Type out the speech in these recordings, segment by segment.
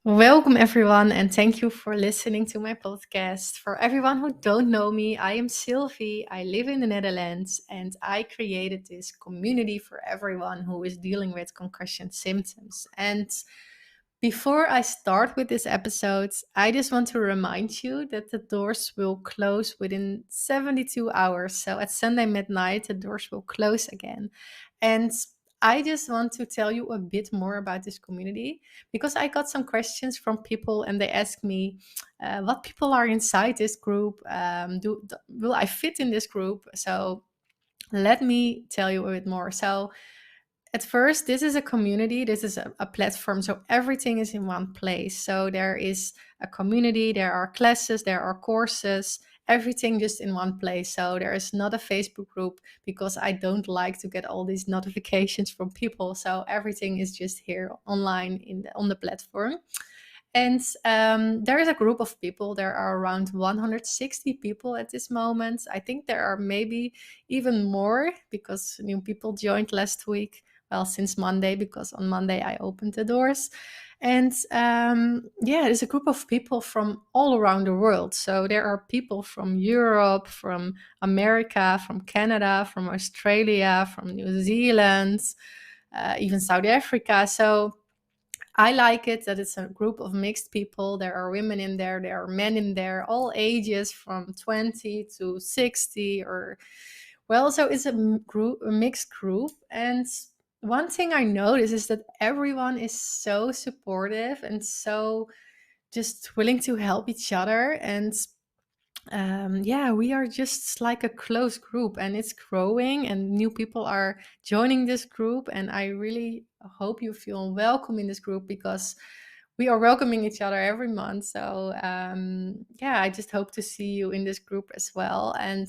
Welcome everyone and thank you for listening to my podcast. For everyone who don't know me, I am Sylvie. I live in the Netherlands and I created this community for everyone who is dealing with concussion symptoms. And before I start with this episode, I just want to remind you that the doors will close within 72 hours. So at Sunday midnight, the doors will close again. And I just want to tell you a bit more about this community because I got some questions from people and they asked me what people are inside this group. Will I fit in this group? So let me tell you a bit more. So at first, this is a community, this is a platform, so everything is in one place. So there is a community, there are classes, there are courses, everything just in one place. So there is not a Facebook group because I don't like to get all these notifications from people. So everything is just here online on the platform. And there is a group of people. There are around 160 people at this moment. I think there are maybe even more because new people joined last week. Well, since Monday, because on Monday I opened the doors. And there's a group of people from all around the world. So there are people from Europe, from America, from Canada, from Australia, from New Zealand, even South Africa. So I like it that it's a group of mixed people. There are women in there are men in there, all ages from 20 to 60 or well, so it's a mixed group. And one thing I notice is that everyone is so supportive and so just willing to help each other. And we are just like a close group and it's growing and new people are joining this group. And I really hope you feel welcome in this group because we are welcoming each other every month. So, I just hope to see you in this group as well. And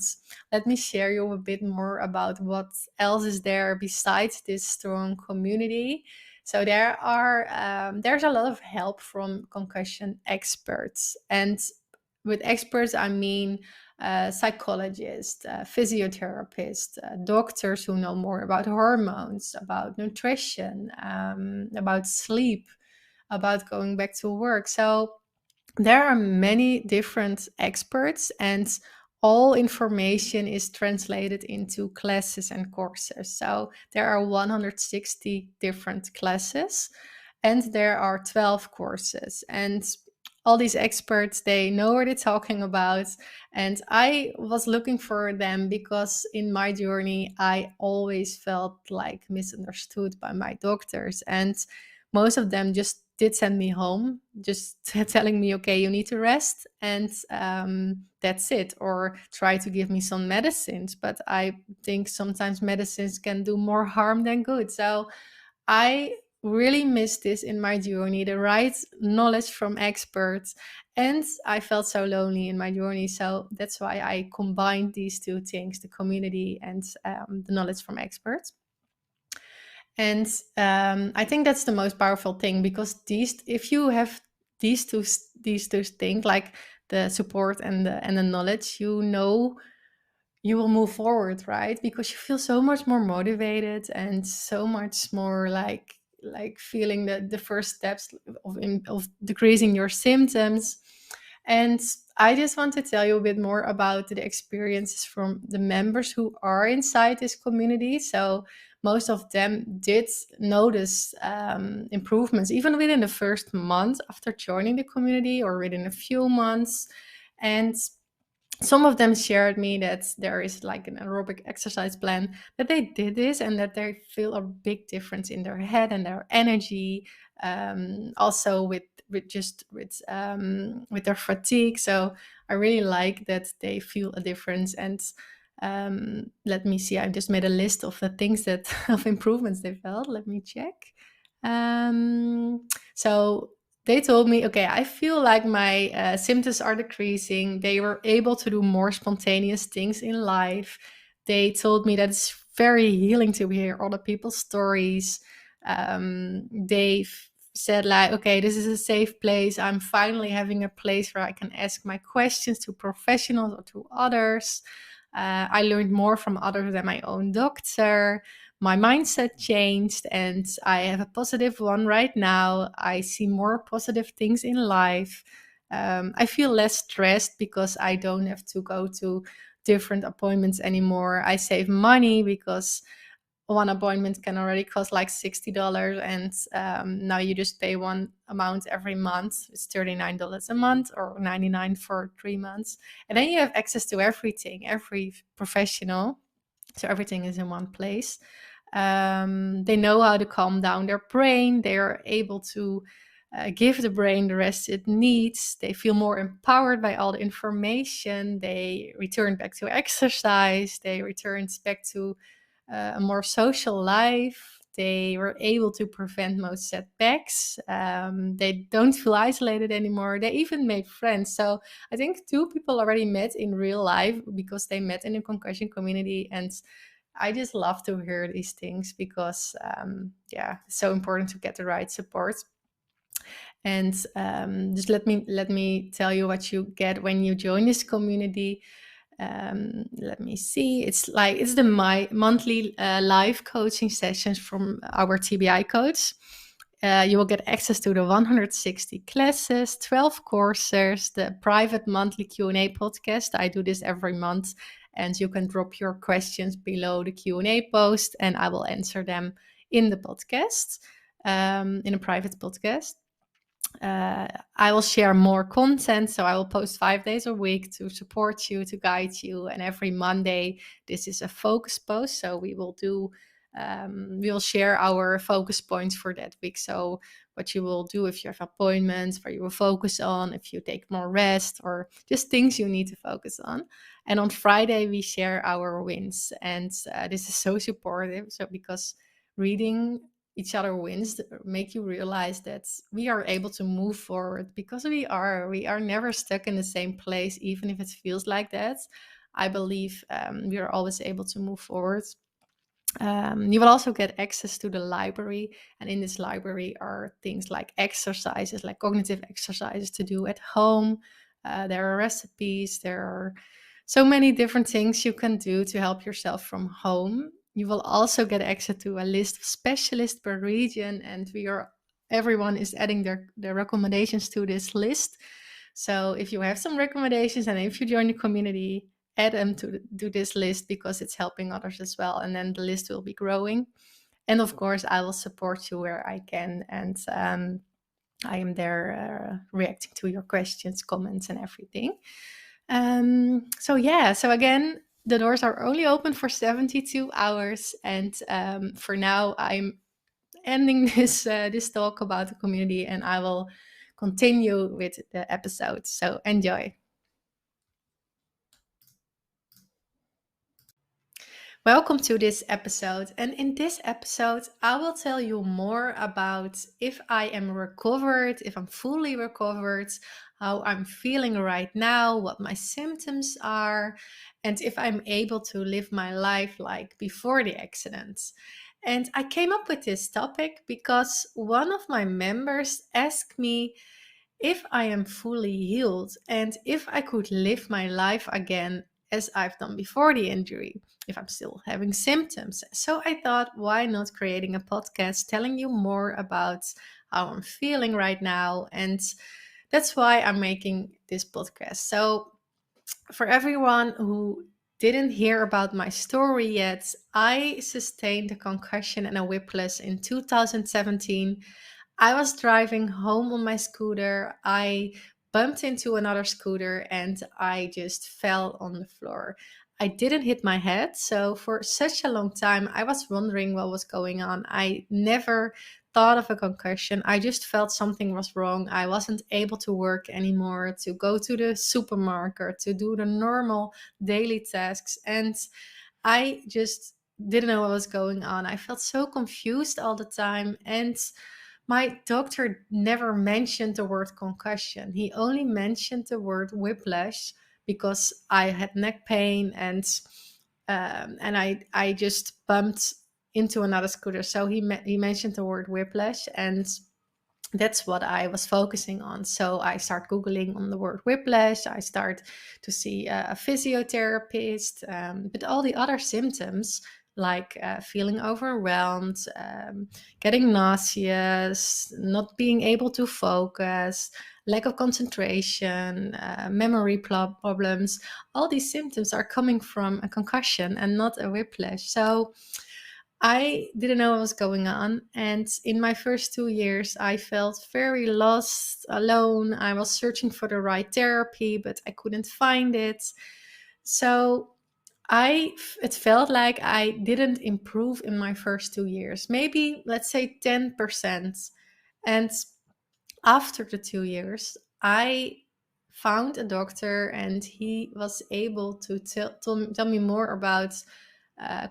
let me share you a bit more about what else is there besides this strong community. So there's a lot of help from concussion experts, and with experts, I mean psychologists, physiotherapists, doctors who know more about hormones, about nutrition, about sleep, about going back to work. So there are many different experts, and all information is translated into classes and courses. So there are 160 different classes, and there are 12 courses. And all these experts, they know what they're talking about. And I was looking for them because in my journey, I always felt like misunderstood by my doctors. And most of them just did send me home, just telling me, okay, you need to rest, and that's it, or try to give me some medicines. But I think sometimes medicines can do more harm than good. So I really missed this in my journey, the right knowledge from experts. And I felt so lonely in my journey. So that's why I combined these two things, the community and the knowledge from experts. And I think that's the most powerful thing because if you have these two things, like the support and the knowledge, you will move forward, right? Because you feel so much more motivated and so much more like feeling the first steps of decreasing your symptoms. And I just want to tell you a bit more about the experiences from the members who are inside this community. So most of them did notice improvements even within the first month after joining the community or within a few months. And some of them shared me that there is like an aerobic exercise plan that they did this and that they feel a big difference in their head and their energy, also with their fatigue. So I really like that they feel a difference. And let me see, I just made a list of the things that of improvements they felt. Let me check. So they told me, okay, I feel like my symptoms are decreasing. They were able to do more spontaneous things in life. They told me that it's very healing to hear other people's stories. They said like, okay, this is a safe place. I'm finally having a place where I can ask my questions to professionals or to others. I learned more from others than my own doctor. my mindset changed and I have a positive one right now. I see more positive things in life. I feel less stressed because I don't have to go to different appointments anymore. I save money because one appointment can already cost like $60, and now you just pay one amount every month. It's $39 a month or 99 for 3 months, and then you have access to everything, every professional, so everything is in one place. They know how to calm down their brain. They are able to give the brain the rest it needs. They feel more empowered by all the information. They return back to exercise. They return back to a more social life. They were able to prevent most setbacks. They don't feel isolated anymore. They even made friends. So I think two people already met in real life because they met in a concussion community. And I just love to hear these things because, yeah, it's so important to get the right support. And just let me tell you what you get when you join this community. Let me see. It's the my monthly live coaching sessions from our TBI coach. You will get access to the 160 classes, 12 courses, the private monthly Q&A podcast. I do this every month, and you can drop your questions below the Q&A post, and I will answer them in the podcast, in a private podcast. I will share more content. So I will post 5 days a week to support you, to guide you. And every Monday, this is a focus post. So we will share our focus points for that week. So what you will do if you have appointments, where you will focus on, if you take more rest, or just things you need to focus on. And on Friday, we share our wins. And this is so supportive. So because reading each other wins make you realize that we are able to move forward, because we are never stuck in the same place, even if it feels like that. I believe we are always able to move forward. You will also get access to the library, and in this library are things like exercises, like cognitive exercises to do at home. There are recipes, there are so many different things you can do to help yourself from home. You will also get access to a list of specialists per region, and everyone is adding their recommendations to this list. So if you have some recommendations and if you join the community, add them to this list, because it's helping others as well. And then the list will be growing. And of course, I will support you where I can. And I am there reacting to your questions, comments, and everything. So again, the doors are only open for 72 hours. And for now, I'm ending this talk about the community, and I will continue with the episode. So enjoy. Welcome to this episode. And in this episode, I will tell you more about if I am recovered, if I'm fully recovered, how I'm feeling right now, what my symptoms are, and if I'm able to live my life like before the accident. And I came up with this topic because one of my members asked me if I am fully healed and if I could live my life again as I've done before the injury, if I'm still having symptoms. So I thought, why not creating a podcast telling you more about how I'm feeling right now? And that's why I'm making this podcast. So for everyone who didn't hear about my story yet, I sustained a concussion and a whiplash in 2017. I was driving home on my scooter. I bumped into another scooter and I just fell on the floor. I didn't hit my head. So for such a long time, I was wondering what was going on. I never thought of a concussion. I just felt something was wrong. I wasn't able to work anymore, to go to the supermarket, to do the normal daily tasks. And I just didn't know what was going on. I felt so confused all the time. And my doctor never mentioned the word concussion. He only mentioned the word whiplash because I had neck pain and I just bumped into another scooter. So he mentioned the word whiplash, and that's what I was focusing on. So I start Googling on the word whiplash. I start to see a physiotherapist, but all the other symptoms like feeling overwhelmed, getting nauseous, not being able to focus, lack of concentration, memory problems. All these symptoms are coming from a concussion and not a whiplash. So I didn't know what was going on. And in my first 2 years, I felt very lost, alone. I was searching for the right therapy, but I couldn't find it. So it felt like I didn't improve in my first 2 years, maybe let's say 10%. And after the 2 years, I found a doctor and he was able to tell me more about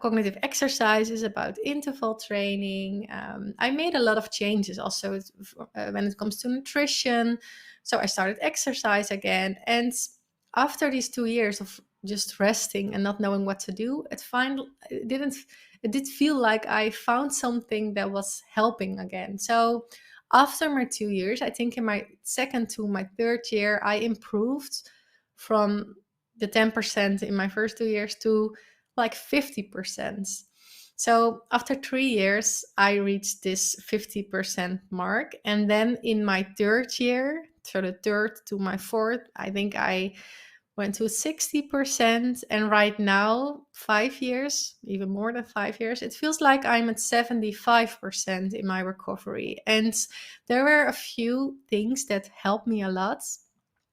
cognitive exercises, about interval training. I made a lot of changes also when it comes to nutrition. So I started exercise again. And after these 2 years of just resting and not knowing what to do, it did feel like I found something that was helping again. So after my 2 years, I think in my second to my third year, I improved from the 10% in my first 2 years to like 50%. So after 3 years, I reached this 50% mark. And then in my third year, so the third to my fourth, I think I went to 60%. And right now, 5 years, even more than 5 years, it feels like I'm at 75% in my recovery. And there were a few things that helped me a lot.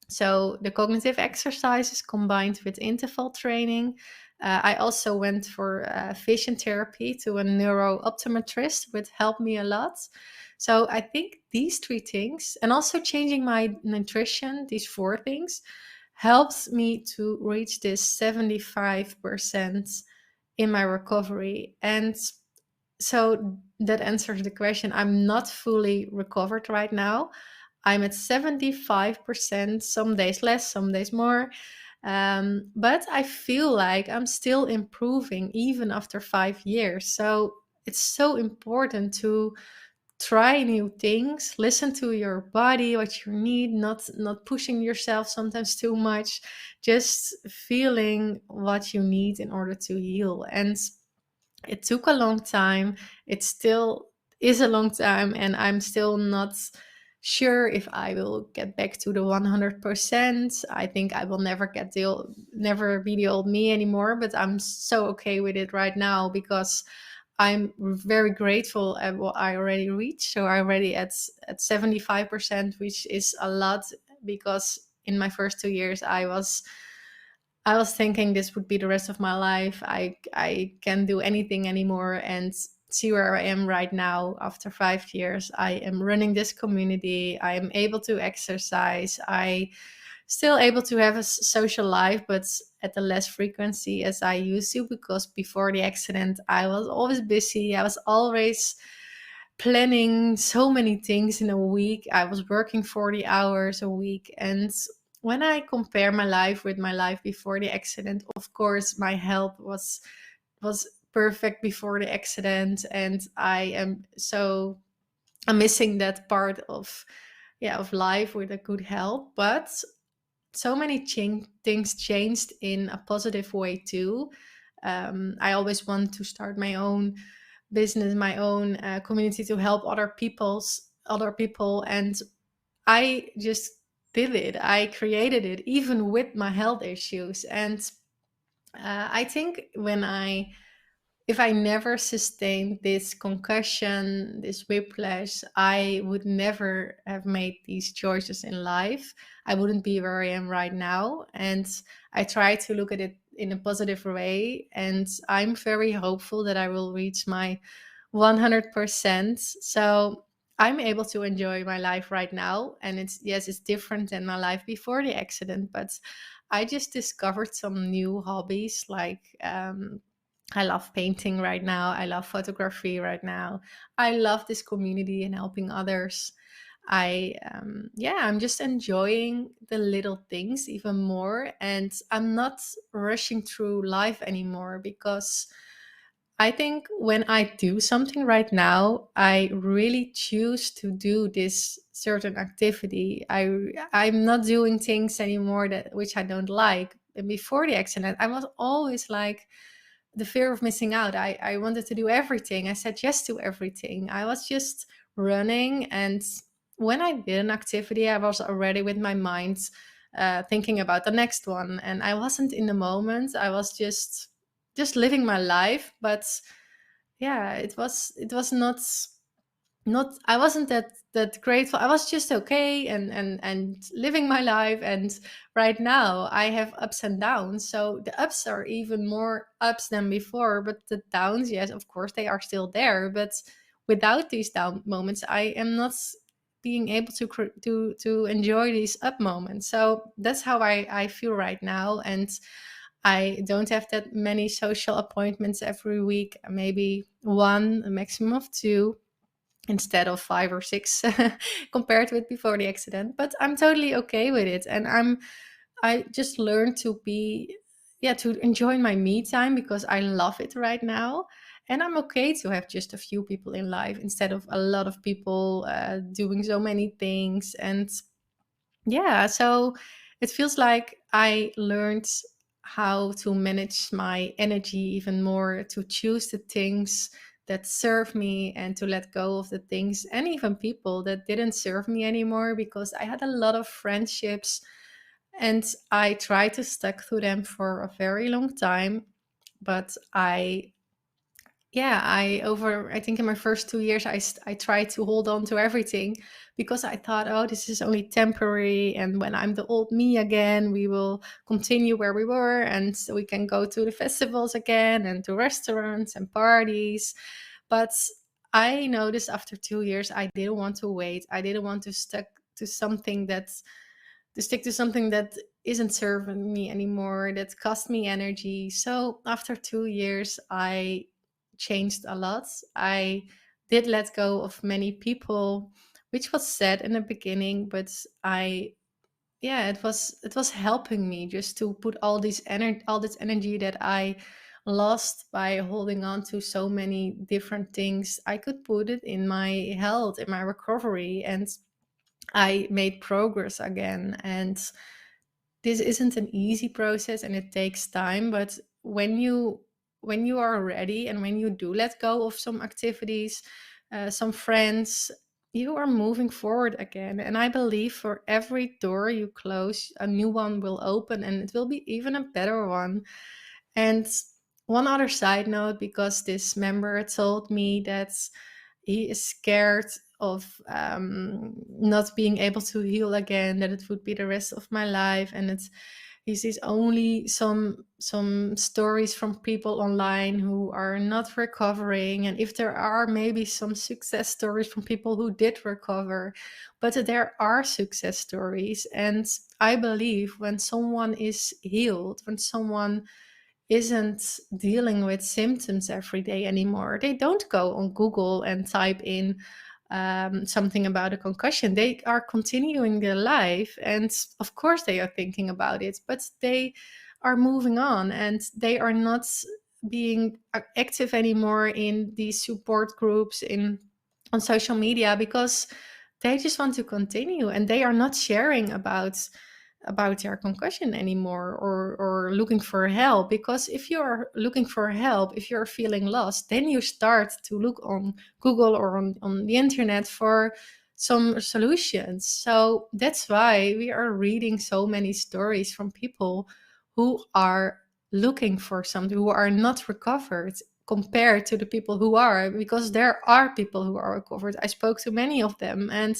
So the cognitive exercises combined with interval training. I also went for vision therapy to a neuro optometrist, which helped me a lot. So I think these three things, and also changing my nutrition, these four things, helps me to reach this 75% in my recovery. And so that answers the question. I'm not fully recovered right now. I'm at 75%, some days less, some days more. But I feel like I'm still improving even after 5 years. So it's so important to try new things, listen to your body, what you need, not pushing yourself sometimes too much, just feeling what you need in order to heal. And it took a long time. It still is a long time, and I'm still not sure if I will get back to the 100%. I think I will never be the old me anymore, but I'm so okay with it right now because I'm very grateful at what I already reached. So I already at 75%, which is a lot, because in my first 2 years I was thinking this would be the rest of my life. I can't do anything anymore. And see where I am right now after 5 years. I am running this community. I am able to exercise. I still able to have a social life, but at a less frequency as I used to, because before the accident, I was always busy. I was always planning so many things in a week. I was working 40 hours a week. And when I compare my life with my life before the accident, of course, my health was perfect before the accident. And I'm missing that part of life with a good health. But so many things changed in a positive way too. I always want to start my own business, my own community to help other people, and I just did it. I created it even with my health issues. And I think if I never sustained this concussion, this whiplash, I would never have made these choices in life. I wouldn't be where I am right now. And I try to look at it in a positive way. And I'm very hopeful that I will reach my 100%. So I'm able to enjoy my life right now. And it's different than my life before the accident. But I just discovered some new hobbies like, I love painting right now. I love photography right now. I love this community and helping others. I'm just enjoying the little things even more. And I'm not rushing through life anymore, because I think when I do something right now, I really choose to do this certain activity. I'm not doing things anymore that which I don't like. And before the accident, I was always like, the fear of missing out. I wanted to do everything. I said yes to everything. I was just running. And when I did an activity, I was already with my mind thinking about the next one. And I wasn't in the moment. I was just living my life. But yeah, it was not I wasn't that grateful. I was just okay, and living my life. And right now I have ups and downs. So the ups are even more ups than before, but the downs, yes, of course they are still there. But without these down moments, I am not being able to enjoy these up moments. So that's how I feel right now. And I don't have that many social appointments every week, maybe one, a maximum of two, instead of five or six compared with before the accident. But I'm totally okay with it. And I just learned to be, yeah, to enjoy my me time, because I love it right now. And I'm okay to have just a few people in life instead of a lot of people doing so many things. And yeah, so it feels like I learned how to manage my energy even more, to choose the things that serve me and to let go of the things and even people that didn't serve me anymore, because I had a lot of friendships and I tried to stick to them for a very long time. But I think in my first 2 years, I tried to hold on to everything, because I thought, oh, this is only temporary. And when I'm the old me again, we will continue where we were, and so we can go to the festivals again and to restaurants and parties. But I noticed after 2 years, I didn't want to wait. I didn't want to to something that's to stick to something that isn't serving me anymore, that cost me energy. So after 2 years, I changed a lot. I did let go of many people, which was sad in the beginning, but it was helping me just to put all this energy that I lost by holding on to so many different things. I could put it in my health, in my recovery, and I made progress again. And this isn't an easy process and it takes time, but when you are ready and when you do let go of some activities, some friends, you are moving forward again. And I believe for every door you close, a new one will open, and it will be even a better one. And one other side note, because this member told me that he is scared of not being able to heal again, that it would be the rest of my life. And he sees only some stories from people online who are not recovering, and if there are maybe some success stories from people who did recover. But there are success stories, and I believe when someone is healed, when someone isn't dealing with symptoms every day anymore, they don't go on Google and type in something about a concussion. They are continuing their life. And of course, they are thinking about it, but they are moving on, and they are not being active anymore in these support groups on social media, because they just want to continue, and they are not sharing about their concussion anymore, or looking for help. Because if you're looking for help, if you're feeling lost, then you start to look on Google or on the internet for some solutions. So that's why we are reading so many stories from people who are looking for something, who are not recovered, compared to the people who are, because there are people who are recovered. I spoke to many of them, and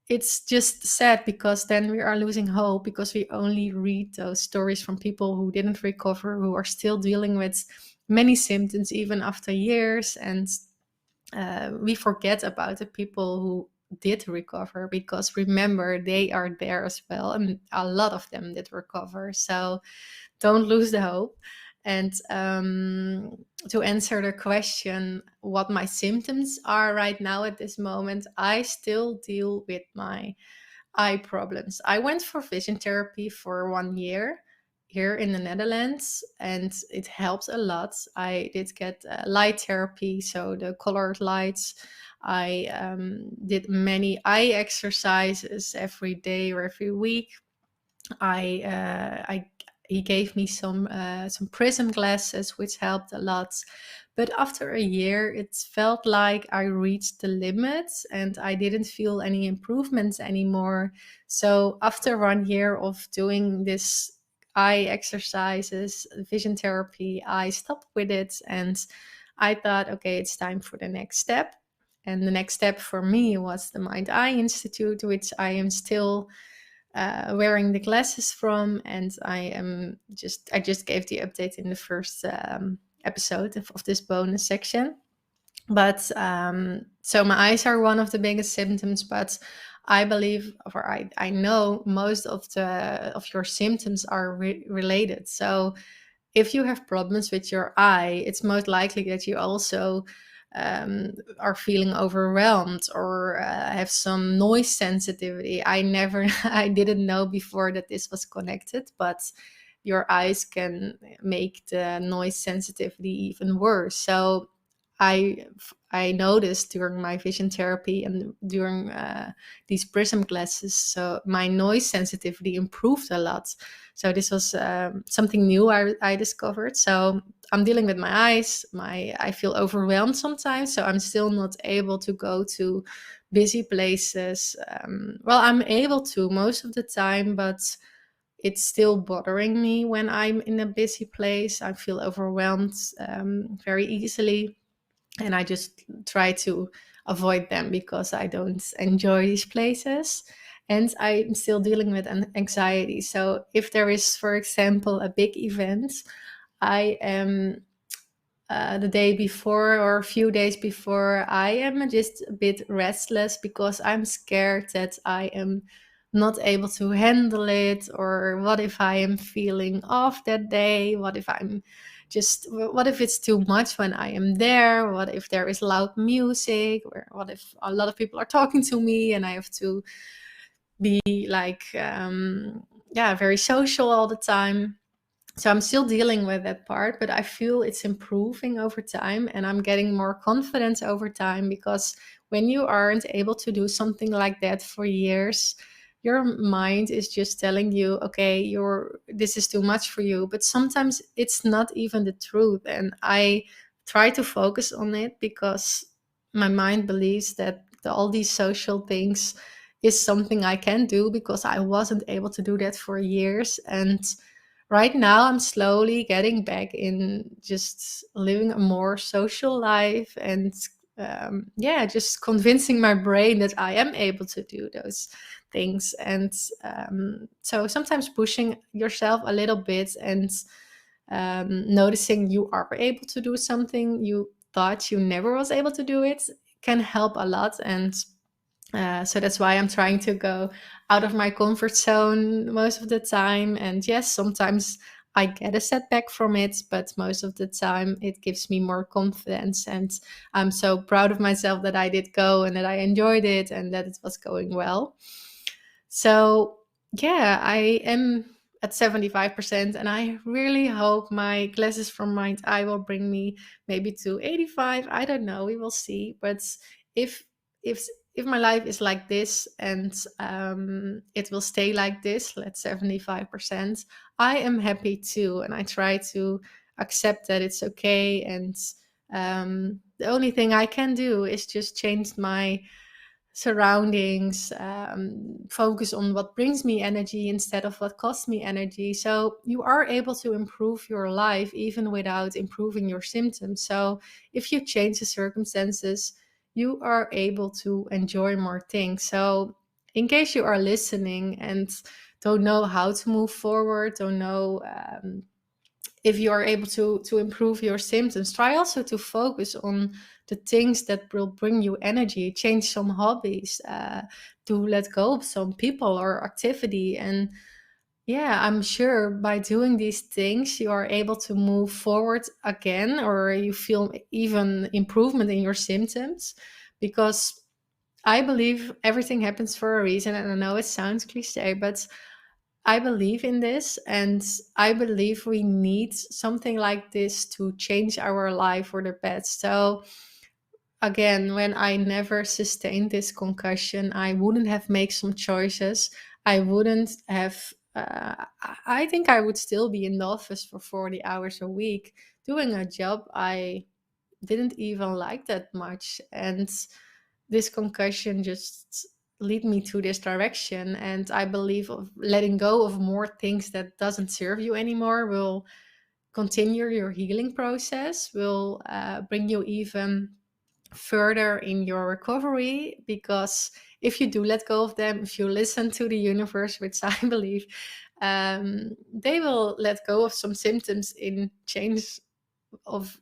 it's just sad, because then we are losing hope, because we only read those stories from people who didn't recover, who are still dealing with many symptoms even after years. And we forget about the people who did recover, because remember, they are there as well, and a lot of them did recover. So don't lose the hope. And to answer the question, what my symptoms are right now at this moment, I still deal with my eye problems. I went for vision therapy for 1 year here in the Netherlands, and it helped a lot. I did get light therapy, so the colored lights. I did many eye exercises every day or every week. I he gave me some prism glasses, which helped a lot. But after a year, it felt like I reached the limits and I didn't feel any improvements anymore. So after 1 year of doing this eye exercises, vision therapy, I stopped with it and I thought, okay, it's time for the next step. And the next step for me was the Mind Eye Institute, which I am still wearing the glasses from. And I just gave the update in the first episode of this bonus section. But so my eyes are one of the biggest symptoms, but I believe, or I know most of your symptoms are related. So if you have problems with your eye, it's most likely that you also are feeling overwhelmed or have some noise sensitivity. I didn't know before that this was connected, but your eyes can make the noise sensitivity even worse. So I I noticed during my vision therapy and during these prism glasses, so my noise sensitivity improved a lot. So this was something new I discovered. So I'm dealing with my eyes. I feel overwhelmed sometimes, so I'm still not able to go to busy places. Well, I'm able to most of the time, but it's still bothering me when I'm in a busy place. I feel overwhelmed very easily, and I just try to avoid them because I don't enjoy these places. And I'm still dealing with an anxiety. So if there is, for example, a big event, I am the day before or a few days before, I am just a bit restless because I'm scared that I am not able to handle it. Or what if I am feeling off that day? What if it's too much when I am there? What if there is loud music? Or what if a lot of people are talking to me and I have to be like, yeah, very social all the time? So I'm still dealing with that part, but I feel it's improving over time and I'm getting more confidence over time, because when you aren't able to do something like that for years, your mind is just telling you, okay, this is too much for you. But sometimes it's not even the truth. And I try to focus on it because my mind believes that all these social things is something I can do because I wasn't able to do that for years. And right now I'm slowly getting back in just living a more social life and yeah, just convincing my brain that I am able to do those things. And so sometimes pushing yourself a little bit and noticing you are able to do something you thought you never was able to do it can help a lot. And so that's why I'm trying to go out of my comfort zone most of the time. And yes, sometimes I get a setback from it, but most of the time it gives me more confidence. And I'm so proud of myself that I did go and that I enjoyed it and that it was going well. So yeah, I am at 75%, and I really hope my classes from Mind Eye will bring me maybe to 85. I don't know, we will see. But if if if my life is like this and it will stay like this, let's 75%, I am happy too, and I try to accept that it's okay. And the only thing I can do is just change my surroundings, focus on what brings me energy instead of what costs me energy. So you are able to improve your life even without improving your symptoms. So if you change the circumstances, you are able to enjoy more things. So in case you are listening and don't know how to move forward, don't know if you are able to improve your symptoms, try also to focus on the things that will bring you energy. Change some hobbies, to let go of some people or activity. And yeah, I'm sure by doing these things you are able to move forward again, or you feel even improvement in your symptoms. Because I believe everything happens for a reason, and I know it sounds cliche, but I believe in this, and I believe we need something like this to change our life for the best. So again, when I never sustained this concussion, I wouldn't have made some choices. I wouldn't have I think I would still be in the office for 40 hours a week doing a job I didn't even like that much. And this concussion just lead me to this direction. And I believe of letting go of more things that doesn't serve you anymore will continue your healing process, will bring you even further in your recovery. Because if you do let go of them, if you listen to the universe, which I believe, they will let go of some symptoms in change of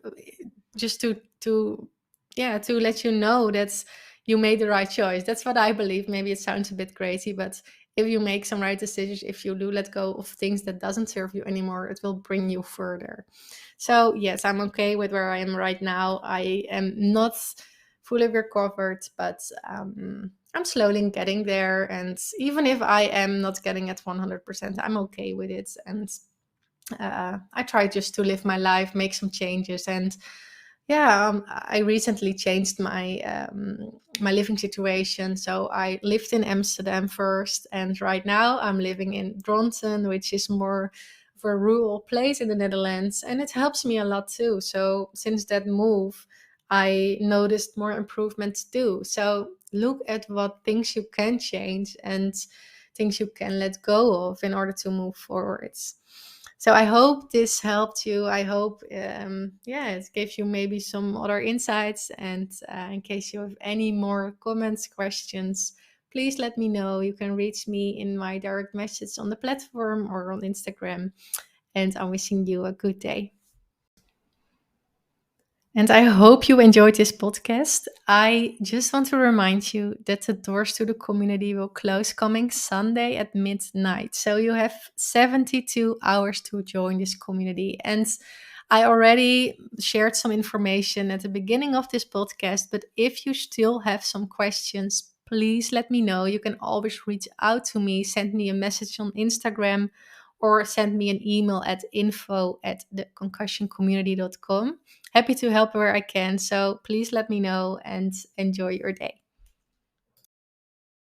just to yeah, to let you know that you made the right choice. That's what I believe. Maybe it sounds a bit crazy, but if you make some right decisions, if you do let go of things that doesn't serve you anymore, it will bring you further. So yes, I'm okay with where I am right now. I am not fully recovered, but I'm slowly getting there. And even if I am not getting at 100%, I'm okay with it. And I try just to live my life, make some changes. And yeah, I recently changed my living situation. So I lived in Amsterdam first, and right now I'm living in Dronten, which is more of a rural place in the Netherlands, and it helps me a lot too. So since that move, I noticed more improvements too. So look at what things you can change and things you can let go of in order to move forwards. So I hope this helped you. I hope, yeah, it gave you maybe some other insights. And in case you have any more comments, questions, please let me know. You can reach me in my direct message on the platform or on Instagram. And I'm wishing you a good day. And I hope you enjoyed this podcast. I just want to remind you that the doors to the community will close coming Sunday at midnight. So you have 72 hours to join this community. And I already shared some information at the beginning of this podcast, but if you still have some questions, please let me know. You can always reach out to me, send me a message on Instagram, or send me an email at info@theconcussioncommunity.com. Happy to help where I can. So please let me know and enjoy your day.